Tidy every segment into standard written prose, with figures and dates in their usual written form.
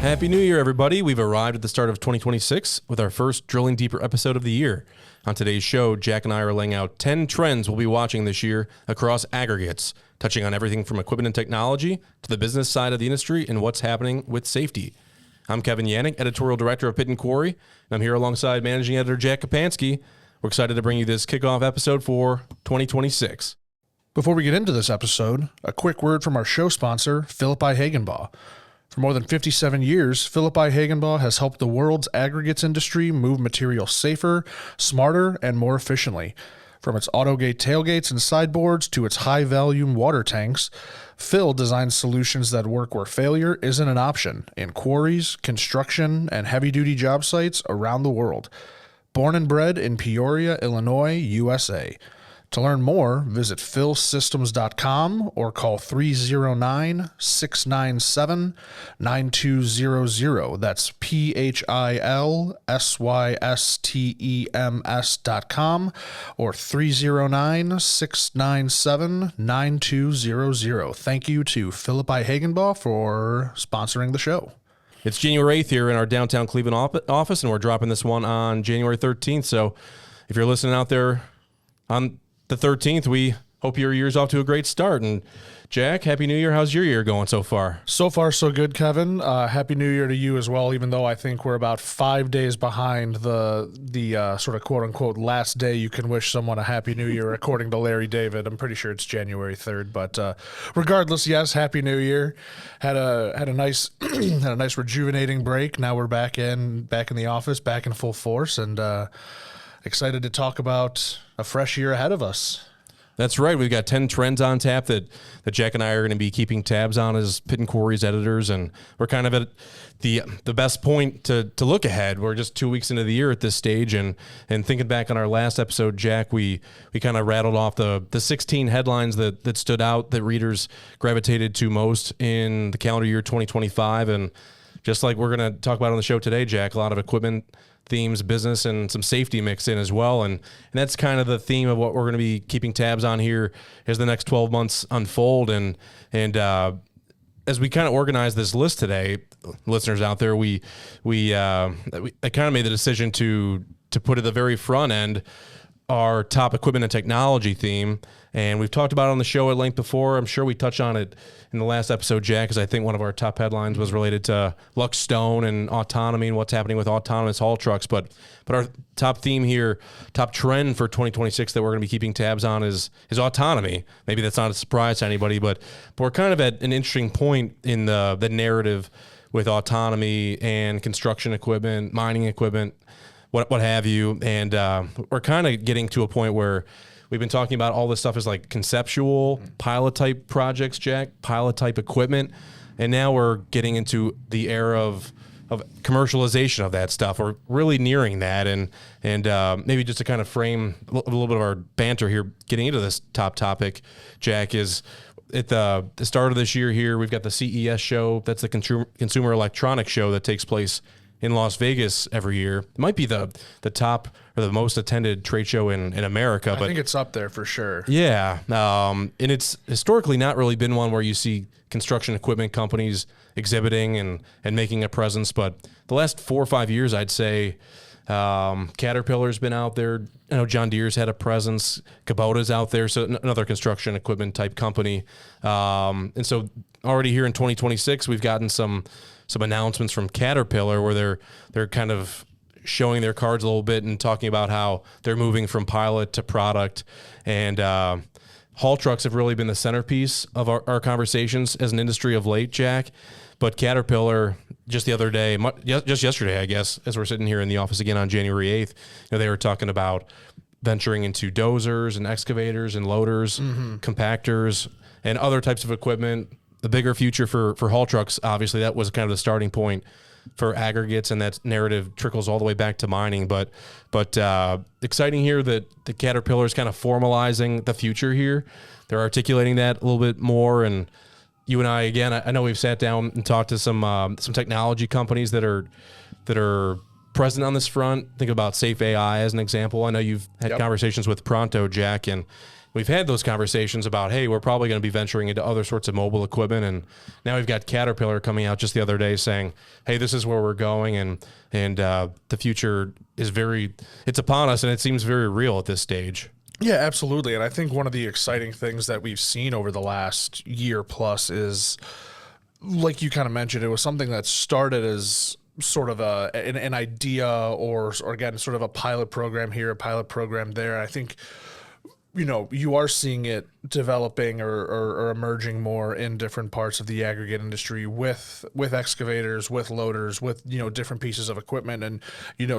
Happy New Year, everybody. We've arrived at the start of 2026 with our first Drilling Deeper episode of the year. On today's show, Jack and I are laying out 10 trends we'll be watching this year across aggregates, touching on everything from equipment and technology to the business side of the industry and what's happening with safety. I'm Kevin Yanik, editorial director of Pit and Quarry, and I'm here alongside managing editor Jack Kopanski. We're excited to bring you this kickoff episode for 2026. Before we get into this episode, a quick word from our show sponsor, Philippi Hagenbaugh. For more than 57 years, Philippi Hagenbaugh has helped the world's aggregates industry move material safer, smarter, and more efficiently. From its Autogate tailgates and sideboards to its high-volume water tanks, Phil designs solutions that work where failure isn't an option in quarries, construction, and heavy-duty job sites around the world. Born and bred in Peoria, Illinois, USA. To learn more, visit philsystems.com or call 309-697-9200. That's PHILSYSTEMS.com or 309-697-9200. Thank you to Philippi Hagenbaugh for sponsoring the show. It's January 8th here in our downtown Cleveland office, and we're dropping this one on January 13th. So if you're listening out there on the 13th, we hope your year's off to a great start. And Jack, Happy New Year. How's your year going so far? So far, so good, Kevin. Happy New Year to you as well, even though I think we're about 5 days behind the sort of quote-unquote last day you can wish someone a Happy New Year, according to Larry David. I'm pretty sure it's January 3rd. But regardless, yes, Happy New Year. Had a nice had a nice rejuvenating break. Now we're back in the office, back in full force, and excited to talk about a fresh year ahead of us. That's right. We've got 10 trends on tap that Jack and I are going to be keeping tabs on as Pit and Quarry's editors, and we're kind of at the best point to look ahead. We're just 2 weeks into the year at this stage, and thinking back on our last episode, Jack, we kind of rattled off the 16 headlines that stood out that readers gravitated to most in the calendar year 2025, and just like we're going to talk about on the show today, Jack, a lot of equipment themes, business, and some safety mixed in as well. And that's kind of the theme of what we're going to be keeping tabs on here as the next 12 months unfold. And as we kind of organize this list today, listeners out there, I kind of made the decision to put at the very front end our top equipment and technology theme. And we've talked about it on the show at length before. I'm sure we touched on it in the last episode, Jack, because I think one of our top headlines was related to Luck Stone and autonomy and what's happening with autonomous haul trucks. But our top theme here, top trend for 2026 that we're going to be keeping tabs on is autonomy. Maybe that's not a surprise to anybody, but we're kind of at an interesting point in the narrative with autonomy and construction equipment, mining equipment, what have you. And we're kind of getting to a point where we've been talking about all this stuff as like conceptual pilot type projects, Jack, pilot type equipment. And now we're getting into the era of commercialization of that stuff. We're really nearing that. And maybe just to kind of frame a little bit of our banter here, getting into this top topic, Jack, is at the start of this year here, we've got the CES show. That's the Consumer Electronics Show that takes place in Las Vegas every year. It might be the top or the most attended trade show in America. I think it's up there for sure. Yeah. And it's historically not really been one where you see construction equipment companies exhibiting and making a presence. But the last 4 or 5 years, I'd say Caterpillar's been out there. I know John Deere's had a presence. Kubota's out there. So another construction equipment type company. And so already here in 2026, we've gotten some announcements from Caterpillar where they're kind of showing their cards a little bit and talking about how they're moving from pilot to product. And haul trucks have really been the centerpiece of our conversations as an industry of late, Jack. But Caterpillar, just the other day, just yesterday, I guess, as we're sitting here in the office again on January 8th, they were talking about venturing into dozers and excavators and loaders, compactors, and other types of equipment. The bigger future for haul trucks, obviously, that was kind of the starting point for aggregates, and that narrative trickles all the way back to mining. But exciting here that the Caterpillar is kind of formalizing the future here. They're articulating that a little bit more. And you and I, again, I know we've sat down and talked to some technology companies that are present on this front. Think about Safe AI as an example. I know you've had conversations with Pronto, Jack, and we've had those conversations about, hey, we're probably going to be venturing into other sorts of mobile equipment. And now we've got Caterpillar coming out just the other day saying, hey, this is where we're going. And the future is it's upon us, and it seems very real at this stage. Yeah, absolutely. And I think one of the exciting things that we've seen over the last year plus is, like you kind of mentioned, it was something that started as sort of an idea or again, sort of a pilot program here, a pilot program there. I think, you are seeing it developing or emerging more in different parts of the aggregate industry with excavators, with loaders, with, different pieces of equipment. And,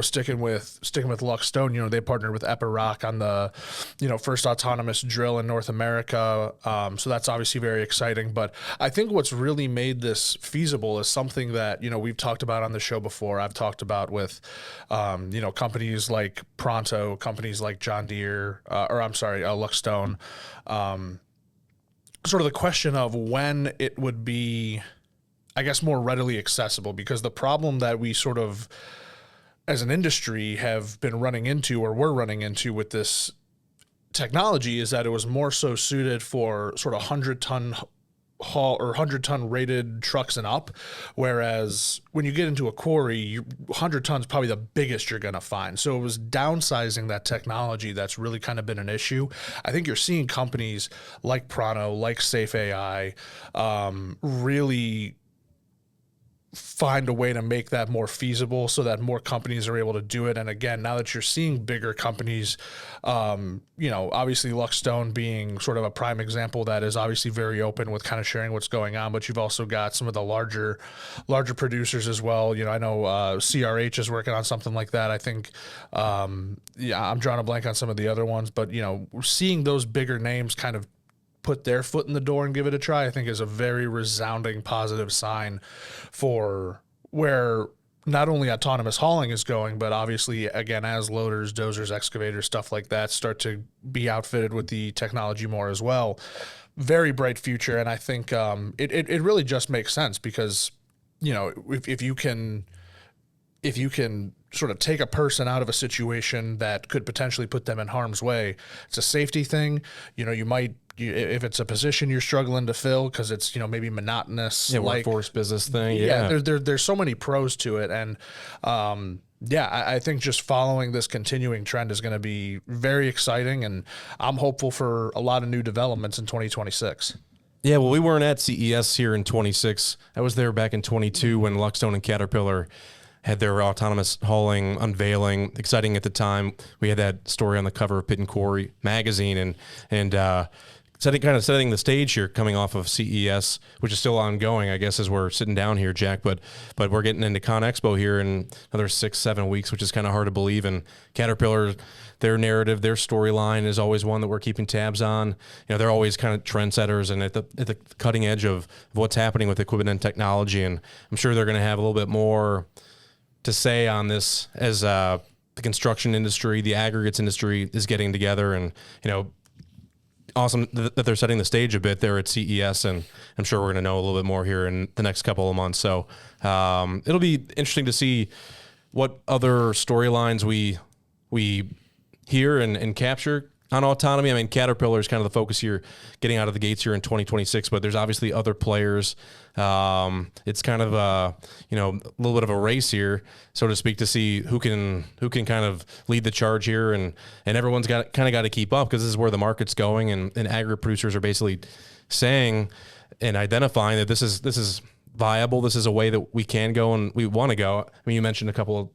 sticking with Luckstone, they partnered with Epiroc on the, first autonomous drill in North America. So that's obviously very exciting. But I think what's really made this feasible is something that, we've talked about on the show before. I've talked about with, companies like Pronto, companies like John Deere, Luckstone. Sort of the question of when it would be, I guess, more readily accessible, because the problem that we sort of, as an industry, have been running into, or we're running into with this technology, is that it was more so suited for sort of 100-ton haul or 100-ton rated trucks and up, whereas when you get into a quarry, 100 tons is probably the biggest you're going to find. So it was downsizing that technology that's really kind of been an issue. I think you're seeing companies like Pronto, like Safe AI, really find a way to make that more feasible so that more companies are able to do it. And again, now that you're seeing bigger companies, obviously Luckstone being sort of a prime example that is obviously very open with kind of sharing what's going on, but you've also got some of the larger producers as well. I know CRH is working on something like that. I think, I'm drawing a blank on some of the other ones, but, we're seeing those bigger names kind of put their foot in the door and give it a try, I think is a very resounding positive sign for where not only autonomous hauling is going, but obviously, again, as loaders, dozers, excavators, stuff like that start to be outfitted with the technology more as well. Very bright future. And I think it really just makes sense because, if you can sort of take a person out of a situation that could potentially put them in harm's way, it's a safety thing. If it's a position you're struggling to fill because it's, maybe monotonous, workforce business thing. There's so many pros to it. And, I think just following this continuing trend is going to be very exciting. And I'm hopeful for a lot of new developments in 2026. Yeah, well, we weren't at CES here in 26. I was there back in 22 when Luckstone and Caterpillar had their autonomous hauling unveiling. Exciting at the time. We had that story on the cover of Pit and Quarry magazine, and setting the stage here, coming off of CES, which is still ongoing, I guess, as we're sitting down here, Jack. But we're getting into Con Expo here in another 6-7 weeks, which is kind of hard to believe. And Caterpillar, their narrative, their storyline is always one that we're keeping tabs on. They're always kind of trendsetters and at the cutting edge of what's happening with equipment and technology. And I'm sure they're going to have a little bit more to say on this as the construction industry, the aggregates industry is getting together, and awesome that they're setting the stage a bit there at CES, and I'm sure we're going to know a little bit more here in the next couple of months. So it'll be interesting to see what other storylines we hear and capture on autonomy. I mean, Caterpillar is kind of the focus here, getting out of the gates here in 2026, but there's obviously other players. It's kind of a little bit of a race here, so to speak, to see who can kind of lead the charge here, and everyone's got to keep up, because this is where the market's going, and aggregate producers are basically saying and identifying that this is viable. This is a way that we can go and we want to go. I mean, you mentioned a couple of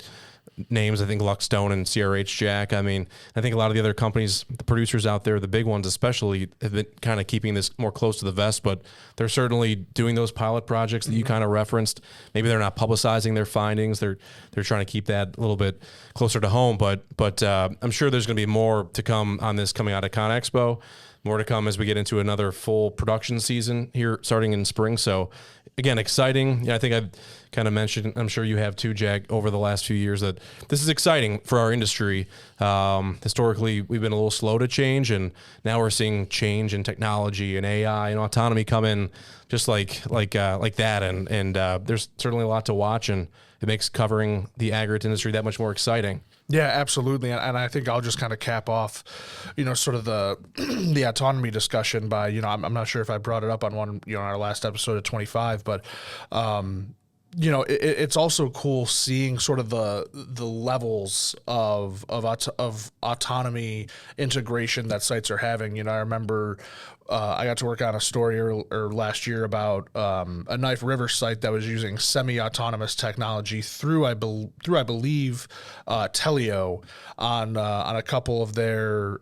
names, I think Luckstone and CRH, Jack. I mean, I think a lot of the other companies, the producers out there, the big ones especially, have been kind of keeping this more close to the vest, but they're certainly doing those pilot projects that you kind of referenced. Maybe they're not publicizing their findings. They're trying to keep that a little bit closer to home, but I'm sure there's going to be more to come on this coming out of Con Expo. More to come as we get into another full production season here starting in spring. So again, exciting. Yeah, I think I've kind of mentioned, I'm sure you have too, Jack, over the last few years, that this is exciting for our industry. Historically, we've been a little slow to change, and now we're seeing change in technology and AI and autonomy come in just like that. And there's certainly a lot to watch, and it makes covering the aggregate industry that much more exciting. Yeah, absolutely. And I think I'll just kind of cap off, sort of the the autonomy discussion by, I'm not sure if I brought it up on one, our last episode of 25, but it's also cool seeing sort of the levels of autonomy integration that sites are having. I remember I got to work on a story or last year about a Knife River site that was using semi-autonomous technology through I believe Teleo on a couple of their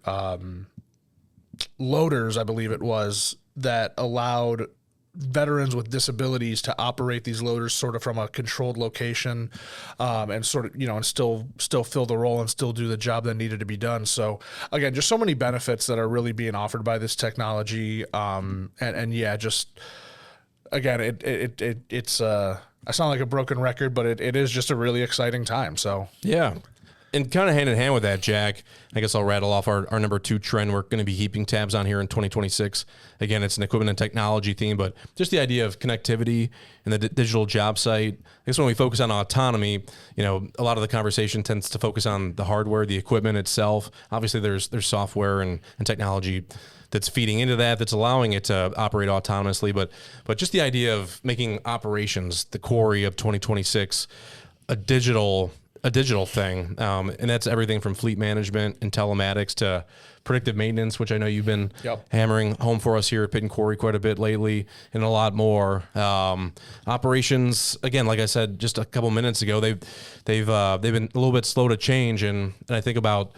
loaders, I believe it was, that allowed veterans with disabilities to operate these loaders sort of from a controlled location, and sort of, and still fill the role and still do the job that needed to be done. So again, just so many benefits that are really being offered by this technology. And yeah, just again, it's I sound like a broken record, but it is just a really exciting time. So yeah. And kind of hand in hand with that, Jack, I guess I'll rattle off our number 2 trend we're going to be keeping tabs on here in 2026. Again, it's an equipment and technology theme, but just the idea of connectivity and the digital job site. I guess when we focus on autonomy, a lot of the conversation tends to focus on the hardware, the equipment itself. Obviously, there's software and technology that's feeding into that, that's allowing it to operate autonomously. But just the idea of making operations, the quarry of 2026, a digital thing. And that's everything from fleet management and telematics to predictive maintenance, which I know you've been hammering home for us here at Pit and Quarry quite a bit lately, and a lot more. Operations, again, like I said just a couple minutes ago, they've been a little bit slow to change. And I think about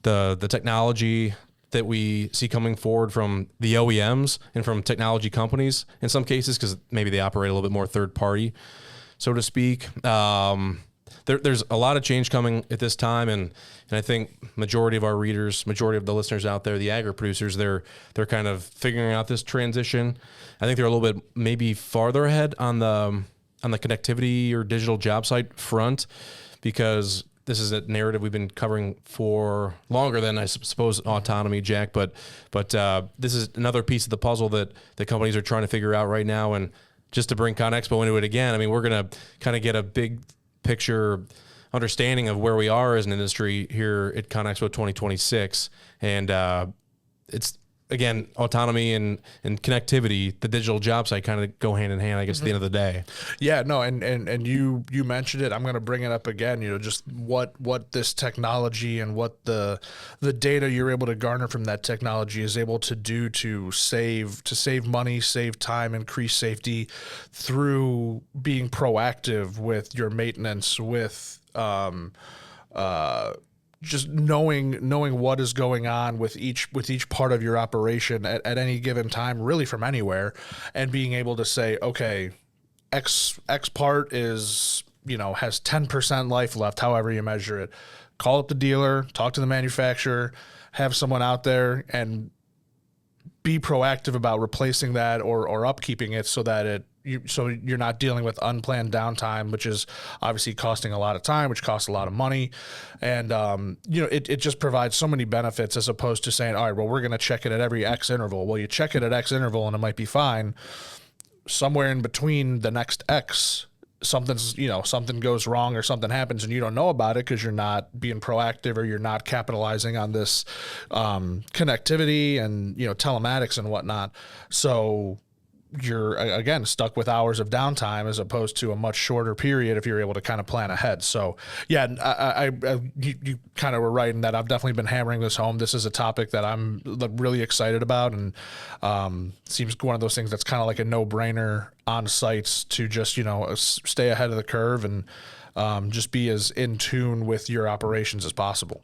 the technology that we see coming forward from the OEMs and from technology companies in some cases, because maybe they operate a little bit more third party, so to speak. There's a lot of change coming at this time, and I think majority of our readers, majority of the listeners out there, the agri producers, they're kind of figuring out this transition. I think they're a little bit maybe farther ahead on the connectivity or digital job site front, because this is a narrative we've been covering for longer than I suppose autonomy, Jack. But this is another piece of the puzzle that the companies are trying to figure out right now. And just to bring ConExpo into it again, I mean, we're going to kind of get a big picture understanding of where we are as an industry here at ConExpo 2026. And it's, again, autonomy and connectivity, the digital job site kind of go hand in hand, I guess, at the end of the day. Yeah, no, and you mentioned it. I'm going to bring it up again, just what this technology and what the data you're able to garner from that technology is able to do to save money, save time, increase safety through being proactive with your maintenance, with just knowing what is going on with each part of your operation at any given time, really from anywhere, and being able to say, okay, X part is, has 10% life left, however you measure it. Call up the dealer, talk to the manufacturer, have someone out there and be proactive about replacing that or upkeeping it so that you're not dealing with unplanned downtime, which is obviously costing a lot of time, which costs a lot of money. And, it just provides so many benefits as opposed to saying, all right, well, we're going to check it at every X interval. Well, you check it at X interval and it might be fine. Somewhere in between the next X, something goes wrong or something happens and you don't know about it because you're not being proactive or you're not capitalizing on this connectivity and, telematics and whatnot. So you're, again, stuck with hours of downtime as opposed to a much shorter period if you're able to kind of plan ahead. So, yeah, you kind of were right in that I've definitely been hammering this home. This is a topic that I'm really excited about, and seems one of those things that's kind of like a no-brainer on sites to just, stay ahead of the curve and just be as in tune with your operations as possible.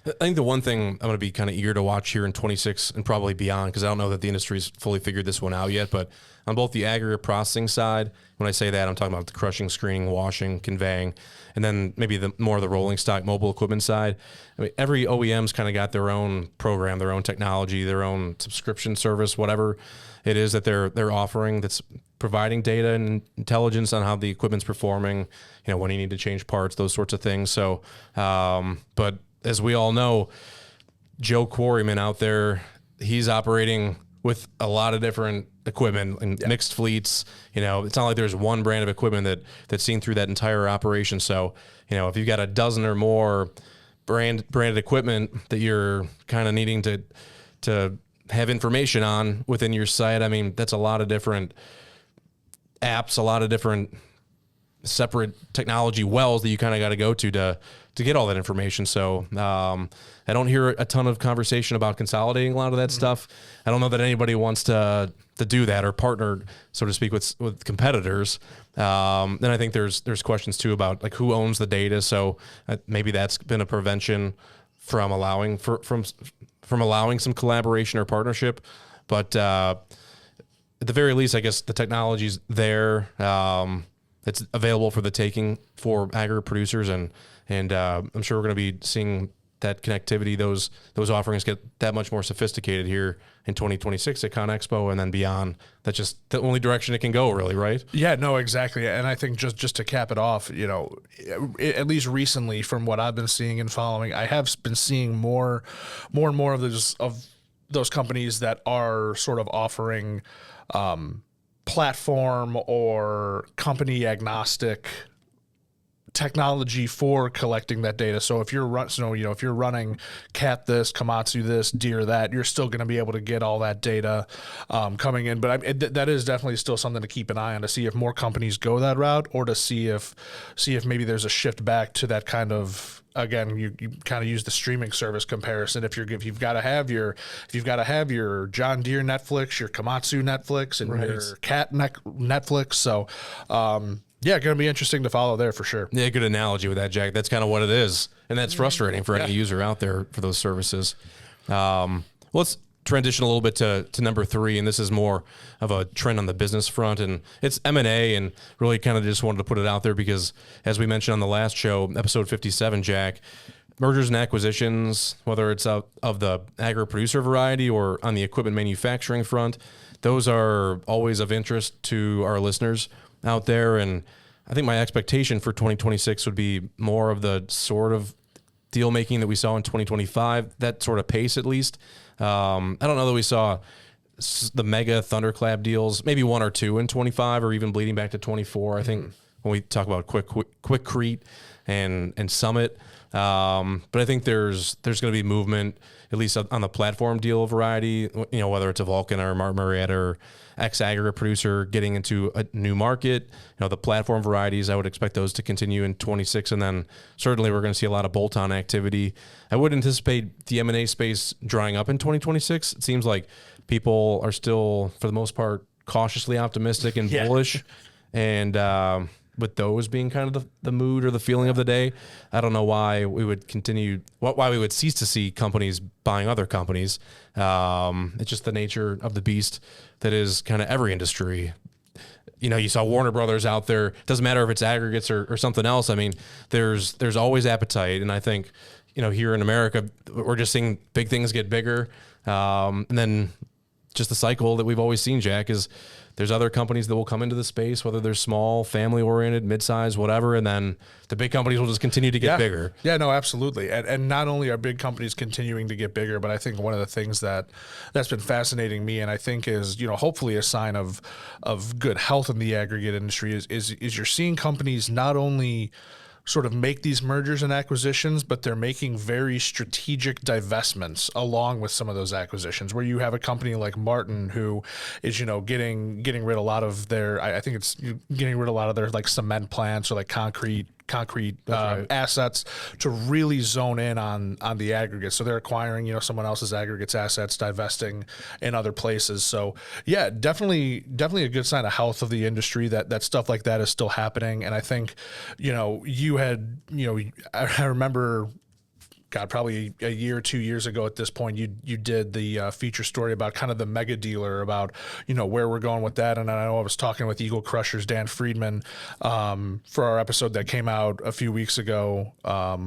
I think the one thing I'm going to be kind of eager to watch here in 26 and probably beyond, because I don't know that the industry's fully figured this one out yet, but on both the aggregate processing side, when I say that, I'm talking about the crushing, screening, washing, conveying, and then maybe the more of the rolling stock mobile equipment side. I mean, every OEM's kind of got their own program, their own technology, their own subscription service, whatever it is that they're offering that's providing data and intelligence on how the equipment's performing, when you need to change parts, those sorts of things. So, but as we all know, Joe Quarryman out there, he's operating with a lot of different equipment and mixed fleets. You know, it's not like there's one brand of equipment that's seen through that entire operation. So, you know, if you've got a dozen or more branded equipment that you're kind of needing to have information on within your site, I mean, that's a lot of different apps, a lot of different separate technology wells that you kind of got to go to get all that information. So I don't hear a ton of conversation about consolidating a lot of that stuff. I don't know that anybody wants to do that or partner, so to speak, with competitors. Then I think there's questions too about like who owns the data. So maybe that's been a prevention from allowing from allowing some collaboration or partnership. But at the very least, I guess the technology's there. It's available for the taking for aggregate producers, and I'm sure we're going to be seeing that connectivity, those offerings get that much more sophisticated here in 2026 at ConExpo and then beyond. That's just the only direction it can go, really, right? Yeah, no, exactly. And I think just to cap it off, you know, at least recently from what I've been seeing and following, I have been seeing more and more of those companies that are sort of offering platform or company agnostic technology for collecting that data. So if you're running cat this, Komatsu this, deer that, you're still going to be able to get all that data coming in. But that is definitely still something to keep an eye on, to see if more companies go that route, or to see if maybe there's a shift back to that kind of, again, you kind of use the streaming service comparison. If you've got to have your John Deere Netflix, your Komatsu Netflix, and your cat Netflix. So yeah, going to be interesting to follow there for sure. Yeah, good analogy with that, Jack. That's kind of what it is, and that's frustrating for any user out there for those services. Let's transition a little bit to number 3, and this is more of a trend on the business front, and it's M&A, and really kind of just wanted to put it out there because, as we mentioned on the last show, episode 57, Jack, mergers and acquisitions, whether it's of the agri-producer variety or on the equipment manufacturing front, those are always of interest to our listeners out there. And I think my expectation for 2026 would be more of the sort of deal making that we saw in 2025, that sort of pace at least. I don't know that we saw the mega thunderclap deals, maybe 1 or 2 in 25 or even bleeding back to 24. I think when we talk about Quikrete and Summit, but I think there's going to be movement, at least on the platform deal variety, you know, whether it's a Vulcan or Martin Marietta or ex-aggregate producer getting into a new market. You know, the platform varieties, I would expect those to continue in 26, and then certainly we're going to see a lot of bolt-on activity. I would anticipate the M&A space drying up in 2026. It seems like people are still, for the most part, cautiously optimistic and bullish, and with those being kind of the mood or the feeling of the day, I don't know why we would why we would cease to see companies buying other companies. It's just the nature of the beast that is kind of every industry. You know, you saw Warner Brothers out there. Doesn't matter if it's aggregates or something else. I mean, there's always appetite. And I think, you know, here in America, we're just seeing big things get bigger. And then just the cycle that we've always seen, Jack, is there's other companies that will come into the space, whether they're small, family-oriented, mid-size, whatever, and then the big companies will just continue to get bigger. Yeah, no, absolutely. And not only are big companies continuing to get bigger, but I think one of the things that's been fascinating me, and I think is, you know, hopefully a sign of good health in the aggregate industry, is you're seeing companies not only sort of make these mergers and acquisitions, but they're making very strategic divestments along with some of those acquisitions, where you have a company like Martin who is, you know, getting rid of a lot of their, I think it's getting rid of a lot of their like cement plants or like concrete assets to really zone in on the aggregates. So they're acquiring, you know, someone else's aggregates assets, divesting in other places. So yeah, definitely a good sign of health of the industry that stuff like that is still happening. And I think, you know, I remember, God, probably a year or 2 years ago at this point, you did the feature story about kind of the mega dealer, about, you know, where we're going with that. And I know I was talking with Eagle Crushers, Dan Friedman, for our episode that came out a few weeks ago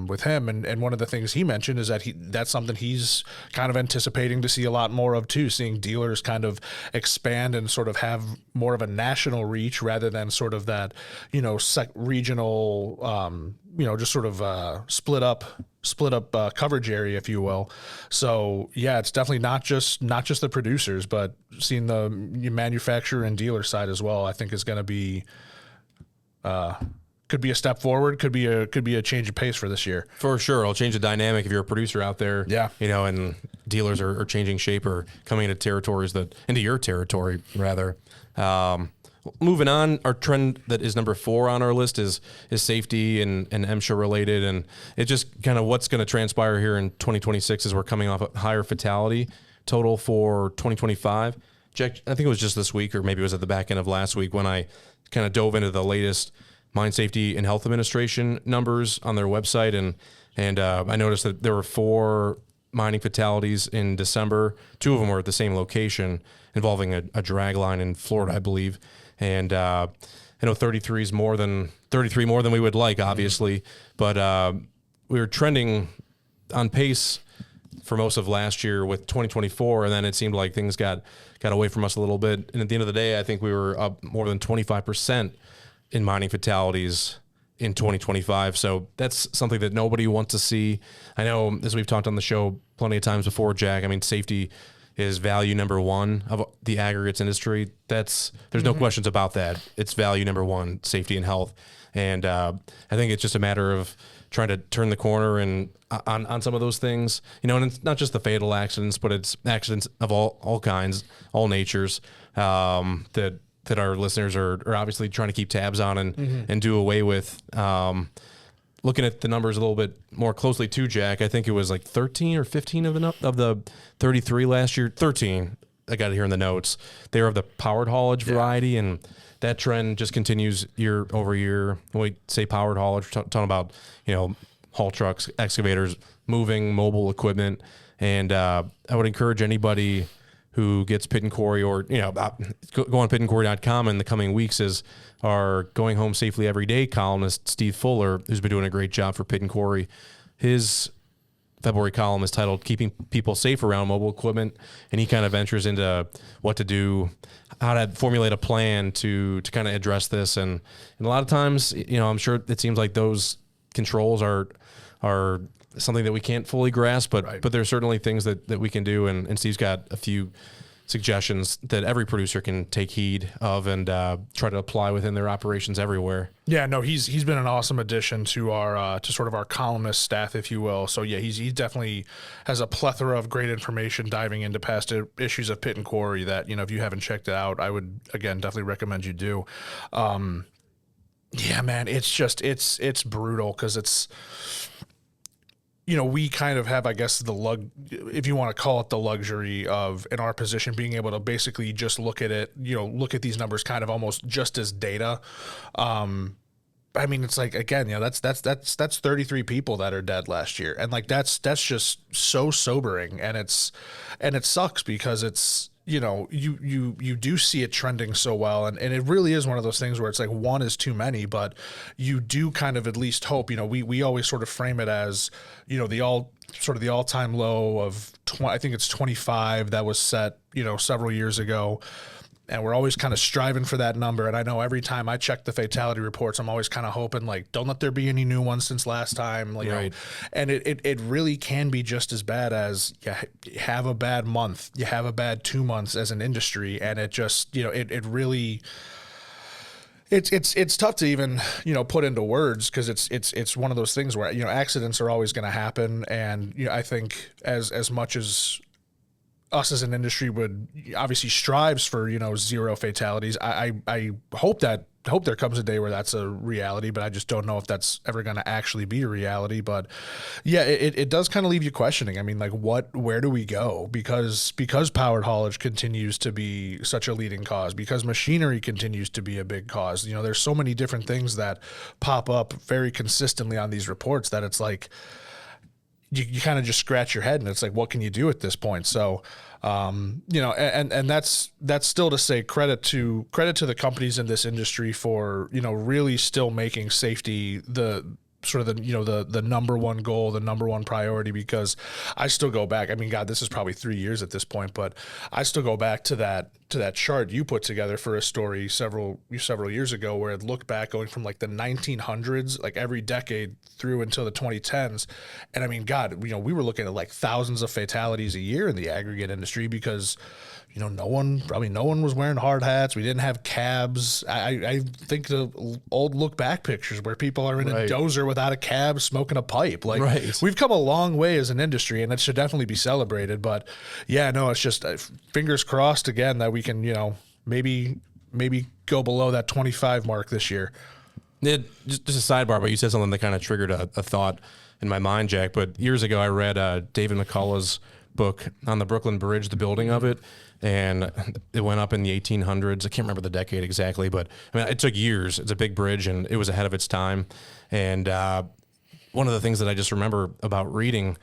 with him. And one of the things he mentioned is that that's something he's kind of anticipating to see a lot more of too, seeing dealers kind of expand and sort of have more of a national reach rather than sort of that, you know, regional just sort of split up coverage area, if you will. So yeah, it's definitely not just the producers, but seeing the manufacturer and dealer side as well, I think is going to be could be a step forward, could be a change of pace for this year. For sure. It'll change the dynamic if you're a producer out there. Yeah. And dealers are changing shape or coming into your territory rather. Moving on, our trend that is number 4 on our list is safety and MSHA related, and it's just kind of what's going to transpire here in 2026 as we're coming off a higher fatality total for 2025. Jack, I think it was just this week, or maybe it was at the back end of last week when I kind of dove into the latest Mine Safety and Health Administration numbers on their website, and I noticed that there were 4 mining fatalities in December. 2 of them were at the same location, involving a drag line in Florida, I believe. And I know 33 more than we would like, obviously, but we were trending on pace for most of last year with 2024, and then it seemed like things got away from us a little bit. And at the end of the day, I think we were up more than 25% in mining fatalities in 2025. So that's something that nobody wants to see. I know, as we've talked on the show plenty of times before, Jack, I mean, safety is value number 1 of the aggregates industry. There's no questions about that. It's value number 1, safety and health. And I think it's just a matter of trying to turn the corner and on some of those things, and it's not just the fatal accidents, but it's accidents of all kinds, all natures, that our listeners are obviously trying to keep tabs on and do away with. Looking at the numbers a little bit more closely too, Jack, I think it was like 13 or 15 of the 33 last year. 13, I got it here in the notes. They were of the powered haulage variety, and that trend just continues year over year. When we say powered haulage, we're talking about haul trucks, excavators, moving mobile equipment, and I would encourage anybody who gets Pit and Quarry, or go on pitandquarry.com in the coming weeks, is our Going Home Safely Every Day columnist, Steve Fuller, who's been doing a great job for Pit and Quarry. His February column is titled Keeping People Safe Around Mobile Equipment, and he kind of ventures into what to do, how to formulate a plan to kind of address this. And a lot of times, I'm sure it seems like those controls are something that we can't fully grasp, but there's certainly things that we can do. And Steve's got a few suggestions that every producer can take heed of and try to apply within their operations everywhere. Yeah, no, he's been an awesome addition to our to sort of our columnist staff, if you will. So yeah, he definitely has a plethora of great information diving into past issues of Pit and Quarry that, if you haven't checked it out, I would again definitely recommend you do. Yeah, man, it's brutal because it's, we kind of have, I guess, if you want to call it the luxury of, in our position, being able to basically just look at it, look at these numbers kind of almost just as data. I mean, it's like, again, that's 33 people that are dead last year. And like, that's just so sobering. And it sucks because it's, you do see it trending so well. And it really is one of those things where it's like one is too many, but you do kind of at least hope, we always sort of frame it as, the all-time low of, I think it's 25 that was set, several years ago. And we're always kind of striving for that number. And I know every time I check the fatality reports, I'm always kind of hoping, like, don't let there be any new ones since last time. Right. And it really can be just as bad as you have a bad month, you have a bad 2 months as an industry. And it just, it really, it's tough to even, put into words because it's one of those things where, accidents are always going to happen. And, I think as much as us as an industry would obviously strives for, zero fatalities. I hope there comes a day where that's a reality, but I just don't know if that's ever going to actually be a reality. But yeah, it does kind of leave you questioning. I mean, like where do we go? Because powered haulage continues to be such a leading cause, because machinery continues to be a big cause. There's so many different things that pop up very consistently on these reports that it's like, you kind of just scratch your head and it's like, what can you do at this point? So, and that's still to say credit to the companies in this industry for, really still making safety the sort of the number one goal, the number one priority, because I still go back. I mean, God, this is probably 3 years at this point, but I still go back to that chart you put together for a story several years ago, where it looked back going from like the 1900s, like every decade through until the 2010s. And I mean, God, we were looking at like thousands of fatalities a year in the aggregate industry because no one was wearing hard hats. We didn't have cabs. I think the old look back pictures where people are in a dozer without a cab smoking a pipe. Like we've come a long way as an industry, and it should definitely be celebrated. But yeah, no, it's just fingers crossed again that we can, maybe go below that 25 mark this year. Just a sidebar, but you said something that kind of triggered a thought in my mind, Jack. But years ago, I read David McCullough's book on the Brooklyn Bridge, the building of it. And it went up in the 1800s. I can't remember the decade exactly, but I mean, it took years. It's a big bridge, and it was ahead of its time. And one of the things that I just remember about reading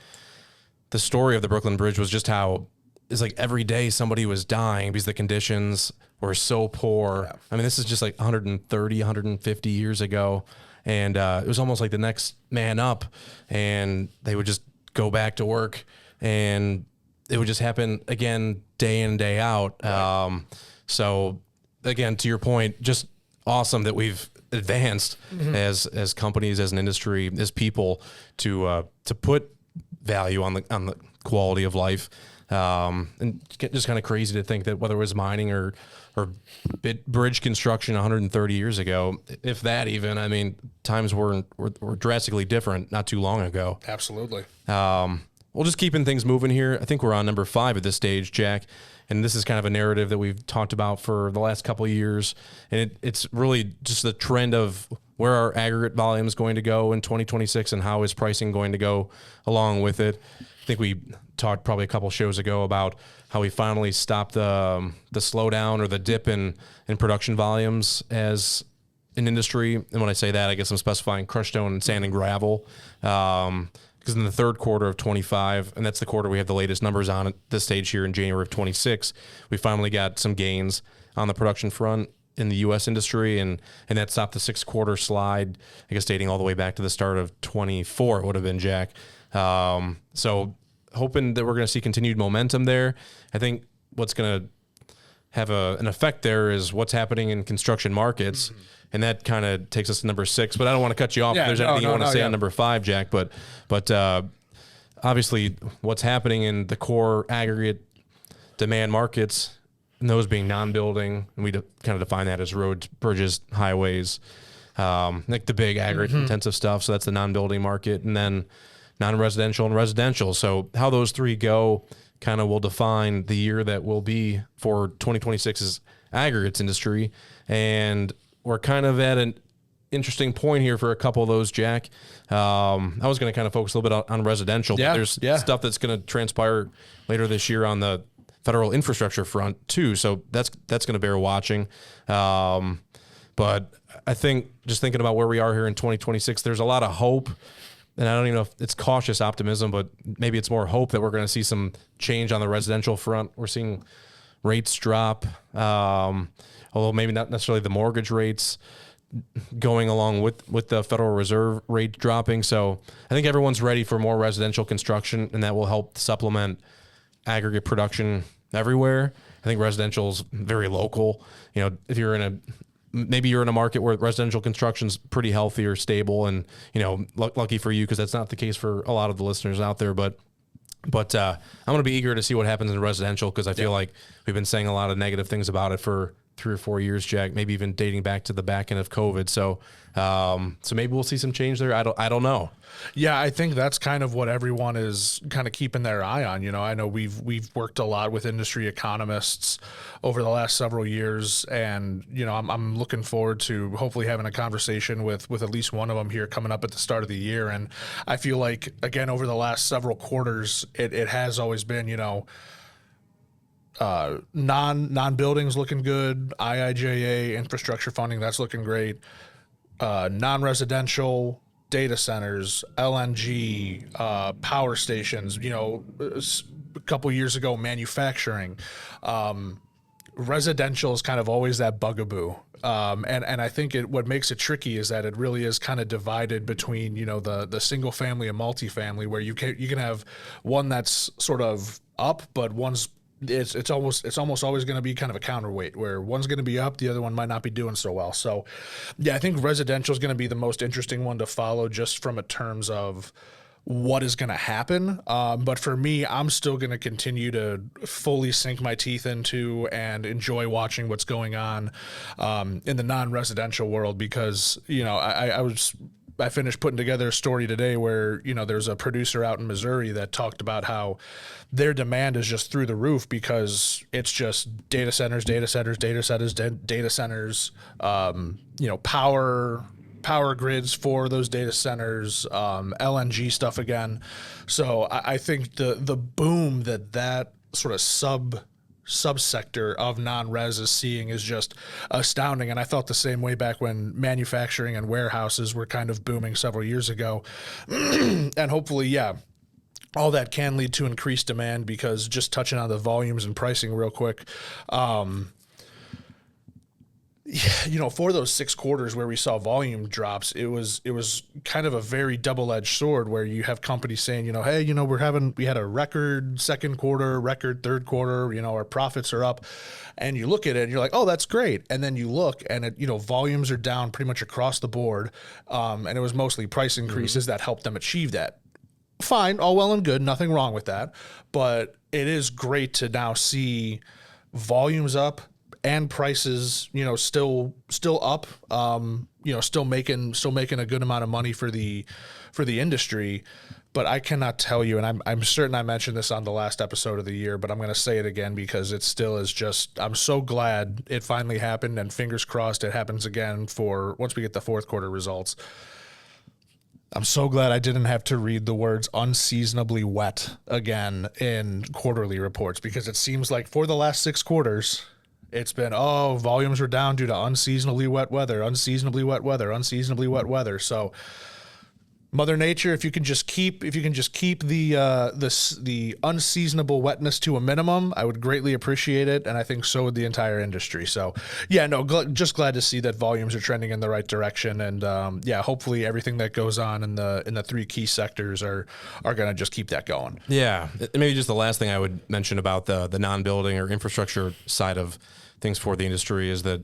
the story of the Brooklyn Bridge was just how it's like every day somebody was dying because the conditions were so poor. Yeah. I mean, this is just like 130, 150 years ago. And it was almost like the next man up, and they would just go back to work, and it would just happen again, day in, day out. Right. So again, to your point, just awesome that we've advanced as companies, as an industry, as people to put value on the quality of life. And just kind of crazy to think that whether it was mining or bridge construction 130 years ago, if that even, I mean, times were drastically different not too long ago. Absolutely. Well, just keeping things moving here. I think we're on number 5 at this stage, Jack. And this is kind of a narrative that we've talked about for the last couple of years. And it's really just the trend of where our aggregate volume is going to go in 2026 and how is pricing going to go along with it. I think we talked probably a couple shows ago about how we finally stopped the slowdown or the dip in production volumes as an industry. And when I say that, I guess I'm specifying crushed stone and sand and gravel. Because in the third quarter of 25, and that's the quarter we have the latest numbers on at this stage here in January of 26, we finally got some gains on the production front in the U.S. industry, and that stopped the 6-quarter slide, I guess dating all the way back to the start of 24, it would have been, Jack. So hoping that we're going to see continued momentum there. I think what's going to have an effect there is what's happening in construction markets. Mm-hmm. And that kind of takes us to number 6, but I don't want to cut you off if there's anything you want to say on number 5, Jack. But obviously what's happening in the core aggregate demand markets, and those being non-building, and we kind of define that as roads, bridges, highways, like the big aggregate intensive stuff. So that's the non-building market, and then non-residential and residential. So how those three go kind of will define the year that will be for 2026's aggregates industry. And we're kind of at an interesting point here for a couple of those, Jack. I was going to kind of focus a little bit on residential, but there's stuff that's going to transpire later this year on the federal infrastructure front too. So that's going to bear watching. But I think just thinking about where we are here in 2026, there's a lot of hope. And I don't even know if it's cautious optimism, but maybe it's more hope that we're going to see some change on the residential front. We're seeing rates drop, although maybe not necessarily the mortgage rates going along with the Federal Reserve rate dropping. So I think everyone's ready for more residential construction, and that will help supplement aggregate production everywhere. I think residential is very local. You know, if you're maybe you're in a market where residential construction's pretty healthy or stable, and, you know, lucky for you, because that's not the case for a lot of the listeners out there. But I'm going to be eager to see what happens in residential, because I feel like we've been saying a lot of negative things about it for 3 or 4 years, Jack, maybe even dating back to the back end of COVID. So maybe we'll see some change there. I don't know. Yeah, I think that's kind of what everyone is kind of keeping their eye on. You know, I know we've worked a lot with industry economists over the last several years, and, you know, I'm looking forward to hopefully having a conversation with at least one of them here coming up at the start of the year. And I feel like, again, over the last several quarters, it has always been, you know, non-buildings looking good, IIJA infrastructure funding, that's looking great. Non-residential, data centers, LNG, power stations, you know, a couple years ago, manufacturing, residential is kind of always that bugaboo. And I think what makes it tricky is that it really is kind of divided between, the single family and multifamily, where you can have one that's sort of up, but it's almost always going to be kind of a counterweight, where one's going to be up, the other one might not be doing so well. So yeah, I think residential is going to be the most interesting one to follow, just from a terms of what is going to happen. But for me, I'm still going to continue to fully sink my teeth into and enjoy watching what's going on in the non-residential world, because, I finished putting together a story today where, there's a producer out in Missouri that talked about how their demand is just through the roof, because it's just data centers, power grids for those data centers, LNG stuff again. So I think the boom that sort of subsector of non-res is seeing is just astounding. And I felt the same way back when manufacturing and warehouses were kind of booming several years ago. And hopefully, all that can lead to increased demand, because just touching on the volumes and pricing real quick, for those 6 quarters where we saw volume drops, it was kind of a very double-edged sword, where you have companies saying, hey, we had a record second quarter, record third quarter, our profits are up. And you look at it and you're like, oh, that's great. And then you look and volumes are down pretty much across the board. And it was mostly price increases that helped them achieve that. Fine, all well and good, nothing wrong with that. But it is great to now see volumes up and prices, still up, still making a good amount of money for the industry. But I cannot tell you, and I'm certain I mentioned this on the last episode of the year, but I'm going to say it again, because it still is just, I'm so glad it finally happened, and fingers crossed it happens again for once we get the fourth quarter results. I'm so glad I didn't have to read the words unseasonably wet again in quarterly reports, because it seems like for the last 6 quarters, it's been, volumes are down due to unseasonably wet weather. So Mother Nature, if you can just keep the unseasonable wetness to a minimum, I would greatly appreciate it, and I think so would the entire industry. So just glad to see that volumes are trending in the right direction, and hopefully everything that goes on in the 3 key sectors are going to just keep that going. Yeah, maybe just the last thing I would mention about the non-building or infrastructure side of things for the industry is that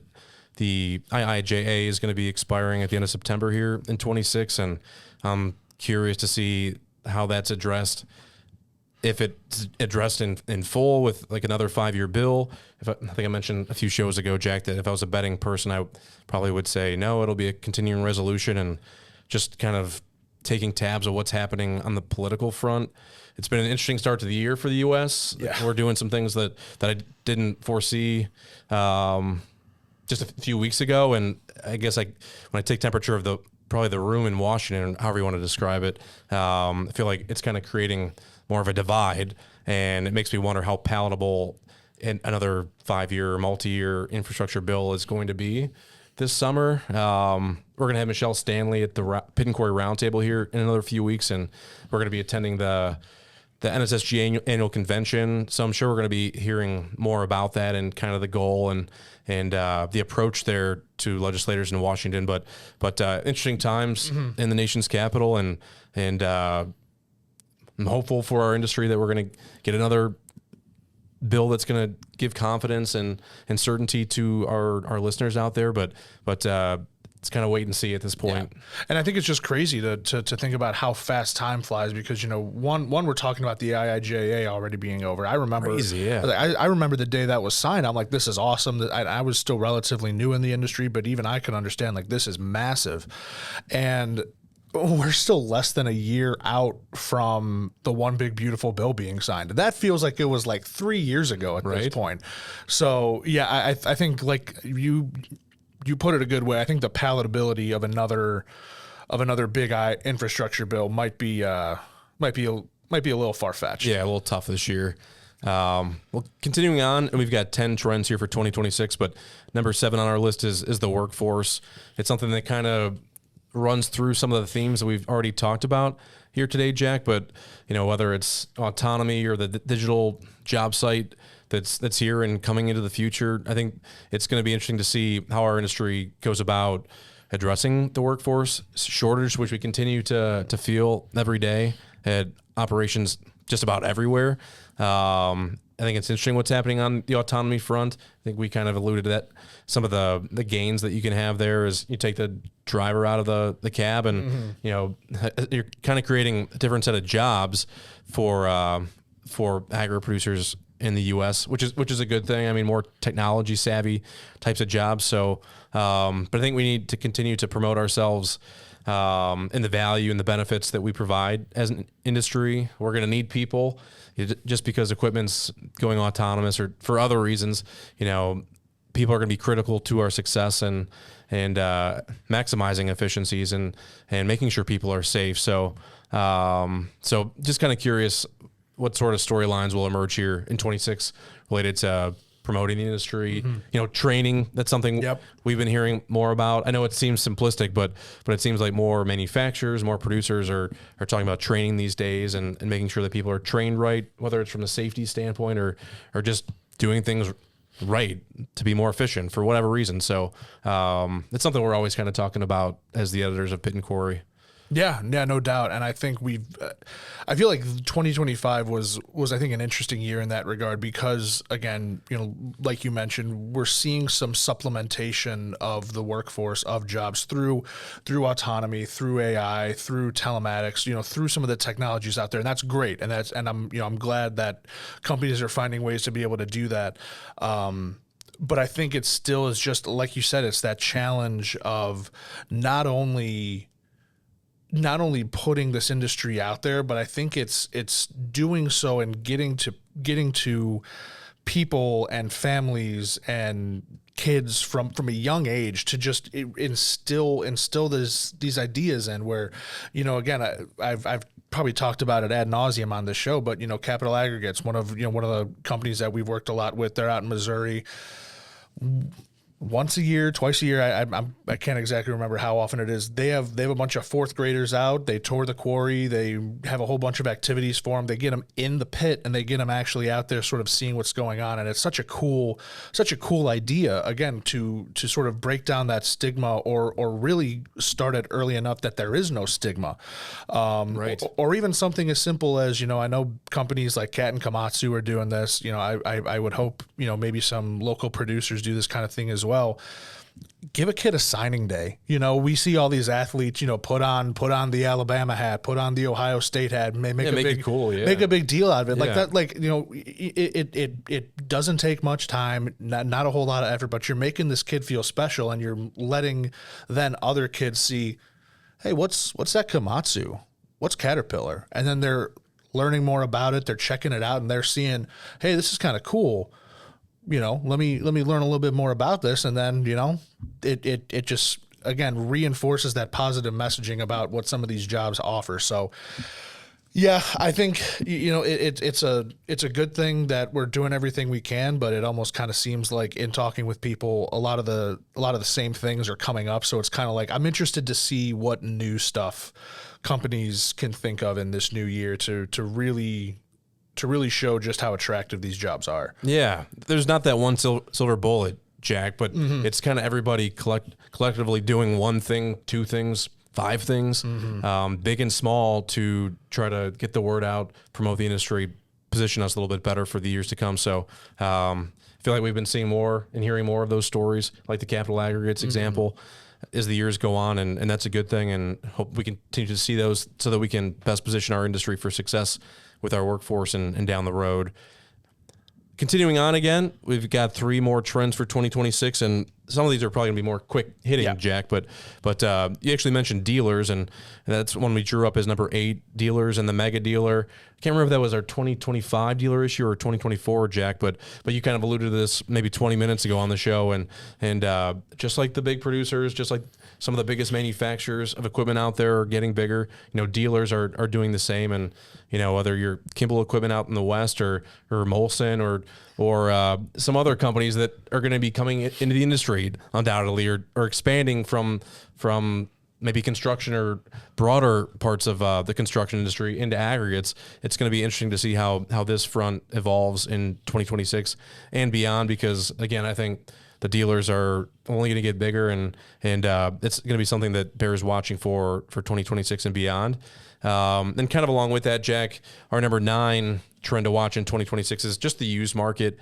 the IIJA is going to be expiring at the end of September here in 26, and I'm curious to see how that's addressed. If it's addressed in full with like another 5-year bill. I think I mentioned a few shows ago, Jack, that if I was a betting person, I probably would say no, it'll be a continuing resolution, and just kind of taking tabs of what's happening on the political front. It's been an interesting start to the year for the U.S. Yeah. We're doing some things that I didn't foresee just a few weeks ago, and I guess when I take temperature of probably the room in Washington, however you want to describe it, I feel like it's kind of creating more of a divide, and it makes me wonder how palatable another 5-year, multi-year infrastructure bill is going to be this summer. We're going to have Michelle Stanley at the Pit and Quarry Roundtable here in another few weeks, and we're going to be attending the NSSG annual convention. So I'm sure we're going to be hearing more about that and kind of the goal and the approach there to legislators in Washington. But interesting times in the nation's capital, and I'm hopeful for our industry that we're going to get another bill that's going to give confidence and certainty to our listeners out there. But it's kind of wait and see at this point. Yeah. And I think it's just crazy to think about how fast time flies, because, one, we're talking about the IIJA already being over. I remember, crazy, yeah. I remember the day that was signed. I'm like, this is awesome. I was still relatively new in the industry, but even I could understand, like, this is massive. And we're still less than a year out from the One Big Beautiful Bill being signed. That feels like it was like 3 years ago at this point. So yeah, I think like you put it a good way. I think the palatability of another big infrastructure bill might be a little far-fetched. Yeah, a little tough this year. Well, continuing on, and we've got 10 trends here for 2026, but number 7 on our list is the workforce. It's something that kind of runs through some of the themes that we've already talked about here today, Jack, but whether it's autonomy or the digital job site that's here and coming into the future. I think it's going to be interesting to see how our industry goes about addressing the workforce shortage, which we continue to feel every day at operations just about everywhere. I think it's interesting what's happening on the autonomy front. I think we kind of alluded to that. Some of the gains that you can have there is you take the driver out of the cab, and you're kind of creating a different set of jobs for aggregate producers in the U.S., which is a good thing. I mean, more technology savvy types of jobs. So, but I think we need to continue to promote ourselves and the value and the benefits that we provide as an industry. We're going to need people. Just because equipment's going autonomous or for other reasons, people are going to be critical to our success and maximizing efficiencies and making sure people are safe. So just kind of curious what sort of storylines will emerge here in 26 related to promoting the industry, training. That's something we've been hearing more about. I know it seems simplistic, but it seems like more manufacturers, more producers are talking about training these days and making sure that people are trained right, whether it's from a safety standpoint or just doing things right to be more efficient for whatever reason. So it's something we're always kind of talking about as the editors of Pit and Quarry. Yeah, no doubt. And I think I feel like 2025 was I think an interesting year in that regard because again, like you mentioned, we're seeing some supplementation of the workforce of jobs through autonomy, through AI, through telematics, through some of the technologies out there. And that's great. And I'm glad that companies are finding ways to be able to do that. But I think it still is just like you said, it's that challenge of not only putting this industry out there, but I think it's doing so and getting to people and families and kids from a young age to just instill these ideas in where, again, I've probably talked about it ad nauseum on this show, but Capital Aggregates, one of the companies that we've worked a lot with, they're out in Missouri. Once a year, twice a year, I can't exactly remember how often it is. They have a bunch of fourth graders out. They tour the quarry. They have a whole bunch of activities for them. They get them in the pit and they get them actually out there, sort of seeing what's going on. And it's such a cool idea. Again, to sort of break down that stigma, or really start it early enough that there is no stigma, right? Or even something as simple as I know companies like Cat and Komatsu are doing this. I would hope maybe some local producers do this kind of thing as well. Give a kid a signing day. We see all these athletes, put on the Alabama hat, put on the Ohio State hat, make a big deal out of it. Like that, it doesn't take much time, not a whole lot of effort, but you're making this kid feel special and you're letting then other kids see, hey, what's that Komatsu? What's Caterpillar? And then they're learning more about it. They're checking it out and they're seeing, hey, this is kind of cool. Let me learn a little bit more about this. And then, it just, again, reinforces that positive messaging about what some of these jobs offer. So yeah, I think, it's a good thing that we're doing everything we can, but it almost kind of seems like in talking with people, a lot of the same things are coming up. So it's kind of like, I'm interested to see what new stuff companies can think of in this new year to really show just how attractive these jobs are. Yeah. There's not that one silver bullet, Jack, but it's kind of everybody collectively doing one thing, two things, five things, big and small, to try to get the word out, promote the industry, position us a little bit better for the years to come. So I feel like we've been seeing more and hearing more of those stories, like the Capital Aggregates example, as the years go on, and that's a good thing, and hope we continue to see those so that we can best position our industry for success with our workforce and down the road. Continuing on again, we've got 3 more trends for 2026, and some of these are probably going to be more quick hitting, Jack, but you actually mentioned dealers, and that's one we drew up as number 8, dealers and the mega dealer. I can't remember if that was our 2025 dealer issue or 2024, Jack, but you kind of alluded to this maybe 20 minutes ago on the show, and just like the big producers, just like some of the biggest manufacturers of equipment out there are getting bigger, dealers are doing the same, and whether you're Kimball Equipment out in the West or Molson or some other companies that are going to be coming into the industry undoubtedly or expanding from maybe construction or broader parts of the construction industry into aggregates, it's going to be interesting to see how this front evolves in 2026 and beyond, because again, I think the dealers are only going to get bigger, and it's going to be something that bears watching for 2026 and beyond. And kind of along with that, Jack, our number 9 trend to watch in 2026 is just the used market.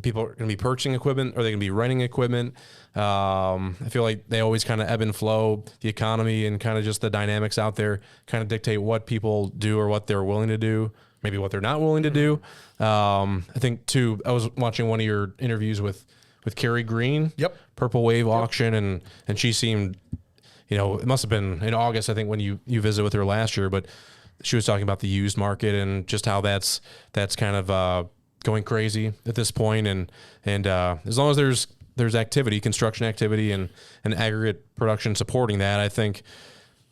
People are going to be purchasing equipment, or are they going to be renting equipment? I feel like they always kind of ebb and flow. The economy and kind of just the dynamics out there kind of dictate what people do or what they're willing to do, maybe what they're not willing to do. I think too, I was watching one of your interviews with Carrie Green, Purple Wave Auction, and she seemed, it must have been in August, I think, when you visited with her last year, but she was talking about the used market and just how that's kind of going crazy at this point. And as long as there's activity, construction activity and aggregate production supporting that, I think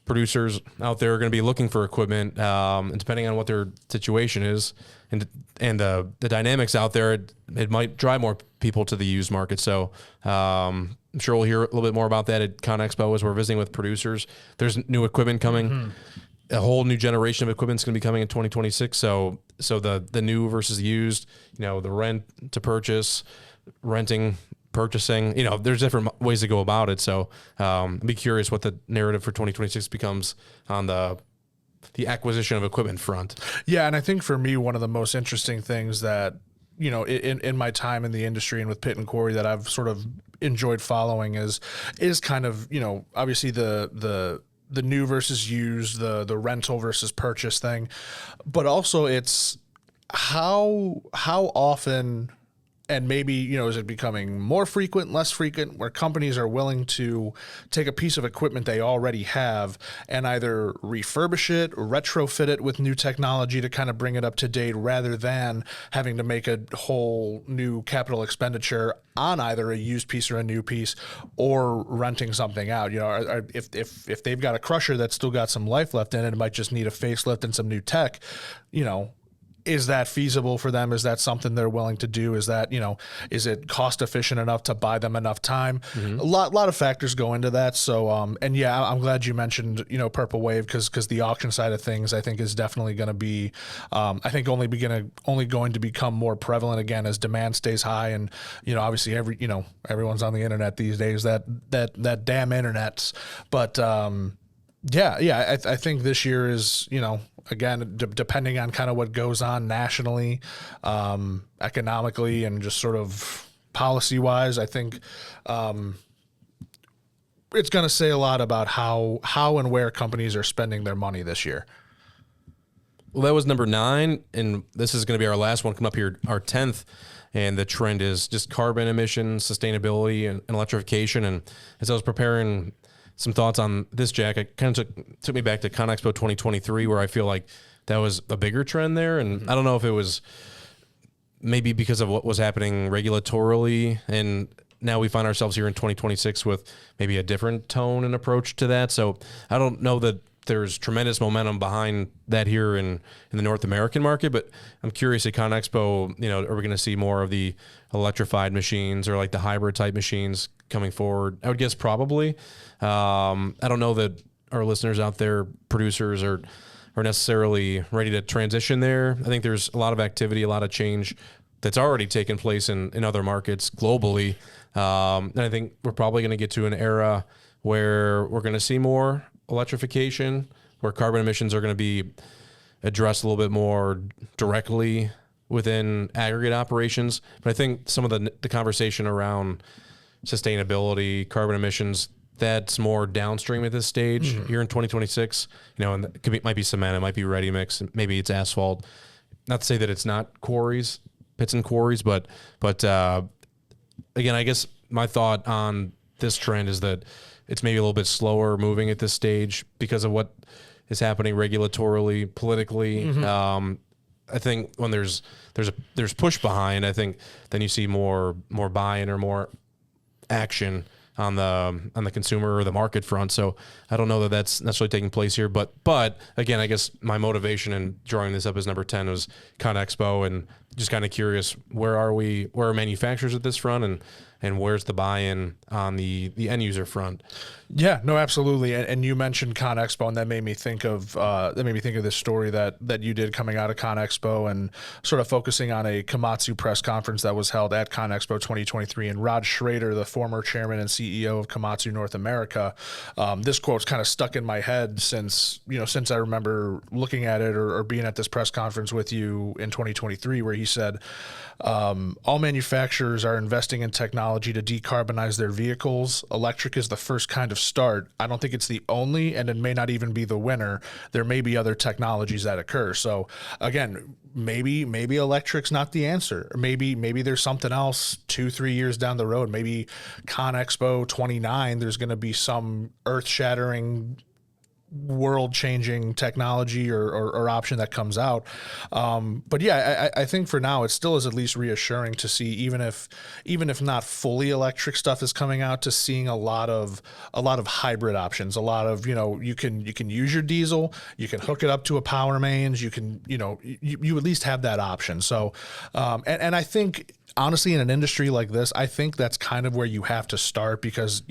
producers out there are going to be looking for equipment, and depending on what their situation is and the dynamics out there, it might drive more people to the used market. So I'm sure we'll hear a little bit more about that at ConExpo as we're visiting with producers. There's new equipment coming. A whole new generation of equipment is going to be coming in 2026. So the new versus used, the rent to purchase, renting, purchasing, there's different ways to go about it. So I'd be curious what the narrative for 2026 becomes on the acquisition of equipment front. Yeah, and I think for me, one of the most interesting things that, in my time in the industry and with Pit and Quarry that I've sort of enjoyed following is kind of, obviously the new versus used, the rental versus purchase thing, but also it's how often, and maybe, is it becoming more frequent, less frequent, where companies are willing to take a piece of equipment they already have and either refurbish it or retrofit it with new technology to kind of bring it up to date, rather than having to make a whole new capital expenditure on either a used piece or a new piece, or renting something out. If they've got a crusher that's still got some life left in it, it might just need a facelift and some new tech, is that feasible for them? Is that something they're willing to do? Is that, is it cost efficient enough to buy them enough time? A lot of factors go into that. So, and yeah, I'm glad you mentioned, Purple Wave, because the auction side of things, I think, is definitely going to be, I think only going to become more prevalent again as demand stays high. And, obviously everyone's on the internet these days, that damn internet. But, I think this year is, again, depending on kind of what goes on nationally, economically, and just sort of policy-wise, I think it's going to say a lot about how and where companies are spending their money this year. Well, that was number 9, and this is going to be our last one coming up here, our 10th. And the trend is just carbon emissions, sustainability, and electrification. And as I was preparing some thoughts on this, Jack, it kind of took me back to ConExpo 2023, where I feel like that was a bigger trend there. And I don't know if it was maybe because of what was happening regulatorily, and now we find ourselves here in 2026 with maybe a different tone and approach to that. So I don't know that there's tremendous momentum behind that here in the North American market, but I'm curious at ConExpo, are we going to see more of the electrified machines or like the hybrid type machines coming forward? I would guess probably. I don't know that our listeners out there, producers, are necessarily ready to transition there. I think there's a lot of activity, a lot of change that's already taken place in other markets globally. And I think we're probably going to get to an era where we're going to see more electrification, where carbon emissions are going to be addressed a little bit more directly within aggregate operations. But I think some of the conversation around sustainability, carbon emissions, that's more downstream at this stage here in 2026. And it might be cement, it might be ready mix, maybe it's asphalt. Not to say that it's not quarries, pits and quarries, but again, I guess my thought on this trend is that it's maybe a little bit slower moving at this stage because of what is happening regulatorily, politically. I think when there's push behind, I think then you see more buy-in or more action on the consumer or the market front. So I don't know that that's necessarily taking place here, but again, I guess my motivation in drawing this up as number 10 was ConExpo, and just kind of curious, where are manufacturers at this front, and and where's the buy-in on the end user front. Yeah, no, absolutely. And you mentioned ConExpo, and that made me think of this story that you did coming out of ConExpo and sort of focusing on a Komatsu press conference that was held at ConExpo 2023. And Rod Schrader, the former chairman and CEO of Komatsu North America, this quote's kind of stuck in my head since I remember looking at it or being at this press conference with you in 2023, where he said, all manufacturers are investing in technology to decarbonize their vehicles. Electric is the first kind of start. I don't think it's the only, and it may not even be the winner. There may be other technologies that occur. So again, maybe electric's not the answer. Or maybe there's something else 2-3 years down the road. Maybe ConExpo 29, there's going to be some earth-shattering, world-changing technology or option that comes out. But yeah, I think for now it still is at least reassuring to see, even if not fully electric stuff is coming out, to seeing a lot of hybrid options. A lot of, you can use your diesel, you can hook it up to a power mains, you can, you at least have that option. So, and I think honestly, in an industry like this, I think that's kind of where you have to start, because,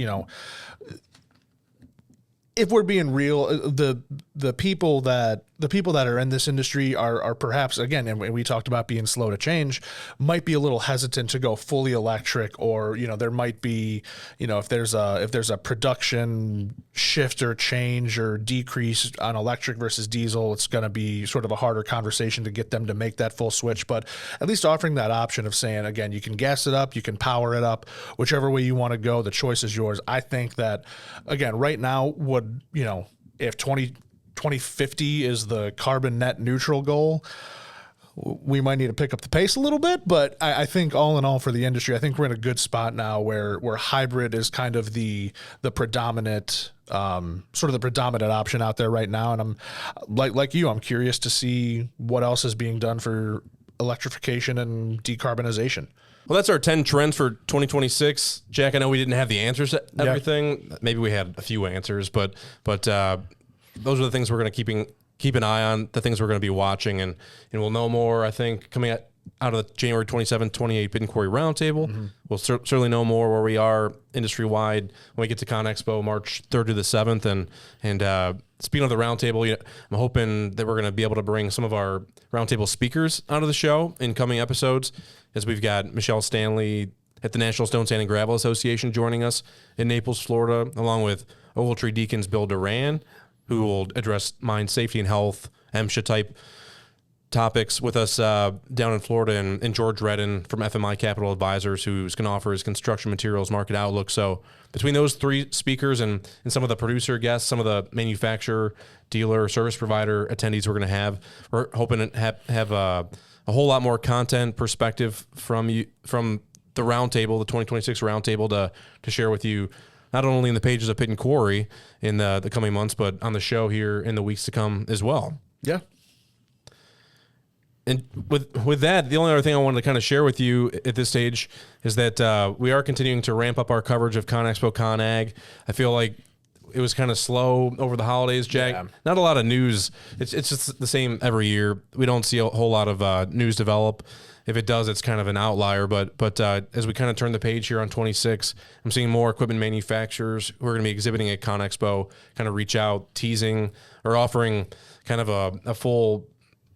if we're being real, the people that are in this industry are perhaps, again, and we talked about being slow to change, might be a little hesitant to go fully electric, or there might be, if there's a production shift or change or decrease on electric versus diesel, it's going to be sort of a harder conversation to get them to make that full switch. But at least offering that option of saying, again, you can gas it up, you can power it up, whichever way you want to go, the choice is yours. I think that, again, right now, if 2050 is the carbon net neutral goal, we might need to pick up the pace a little bit. But I think all in all, for the industry, I think we're in a good spot now where hybrid is kind of the predominant, sort of the predominant option out there right now. And I'm like you, I'm curious to see what else is being done for electrification and decarbonization. Well, that's our 10 trends for 2026. Jack, I know we didn't have the answers to everything. Yeah. Maybe we had a few answers, but those are the things we're going to keep an eye on, the things we're going to be watching, and we'll know more, I think, coming out of the January 27th, 28 Pit and Quarry Roundtable. Mm-hmm. We'll certainly know more where we are industry-wide when we get to ConExpo March 3rd to the 7th. And speaking of the roundtable, I'm hoping that we're going to be able to bring some of our roundtable speakers onto the show in coming episodes, as we've got Michelle Stanley at the National Stone Sand and Gravel Association joining us in Naples, Florida, along with Ogletree Deacon's Bill Duran, who will address mine safety and health, MSHA type topics with us down in Florida, and George Redden from FMI Capital Advisors, who's going to offer his construction materials market outlook. So between those three speakers and some of the producer guests, some of the manufacturer, dealer, service provider attendees we're going to have, we're hoping to have a whole lot more content perspective from the roundtable, the 2026 roundtable, to share with you, not only in the pages of Pit and Quarry in the coming months, but on the show here in the weeks to come as well. Yeah. And with that, the only other thing I wanted to kind of share with you at this stage is that we are continuing to ramp up our coverage of ConExpo ConAg. I feel like it was kind of slow over the holidays, Jack. Yeah. Not a lot of news. It's just the same every year. We don't see a whole lot of news develop. If it does, it's kind of an outlier. But as we kind of turn the page here on 26, I'm seeing more equipment manufacturers who are going to be exhibiting at ConExpo kind of reach out, teasing or offering kind of a full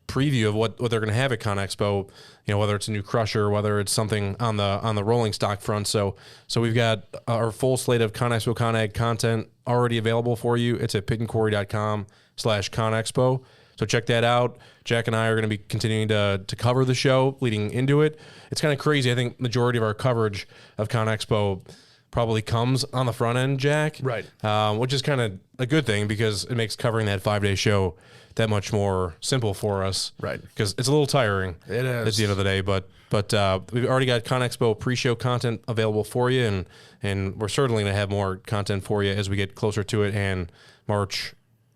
preview of what they're going to have at ConExpo, whether it's a new crusher, whether it's something on the rolling stock front. So we've got our full slate of ConExpo ConAg content already available for you. It's at pitandquarry.com/ConExpo. So check that out. Jack and I are going to be continuing to cover the show leading into it. It's kind of crazy. I think majority of our coverage of ConExpo probably comes on the front end, Jack. Right. Which is kind of a good thing, because it makes covering that 5-day show that much more simple for us. Right. Because it's a little tiring. It is. At the end of the day. But we've already got ConExpo pre-show content available for you, and we're certainly going to have more content for you as we get closer to it and March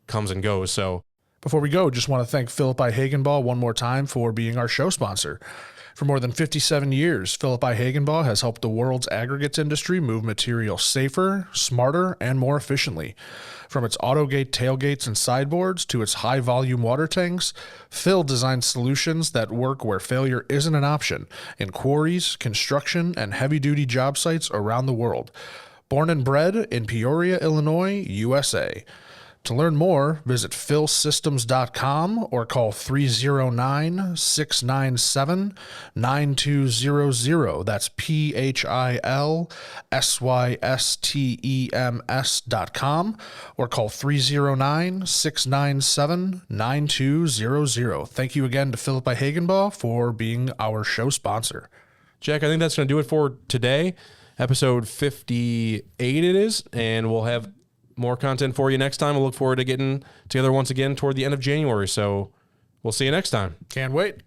comes and goes. So before we go, just want to thank Philip I. Hagenbaugh one more time for being our show sponsor. For more than 57 years, Philip I. Hagenbaugh has helped the world's aggregates industry move material safer, smarter, and more efficiently. From its Autogate tailgates and sideboards to its high-volume water tanks, Phil designs solutions that work where failure isn't an option in quarries, construction, and heavy-duty job sites around the world. Born and bred in Peoria, Illinois, USA. To learn more, visit philsystems.com or call 309-697-9200. That's PHILSYSTEMS.com or call 309-697-9200. Thank you again to Philip I. Hagenbaugh for being our show sponsor. Jack, I think that's going to do it for today. Episode 58 it is, and we'll have more content for you next time. We'll look forward to getting together once again toward the end of January. So we'll see you next time. Can't wait.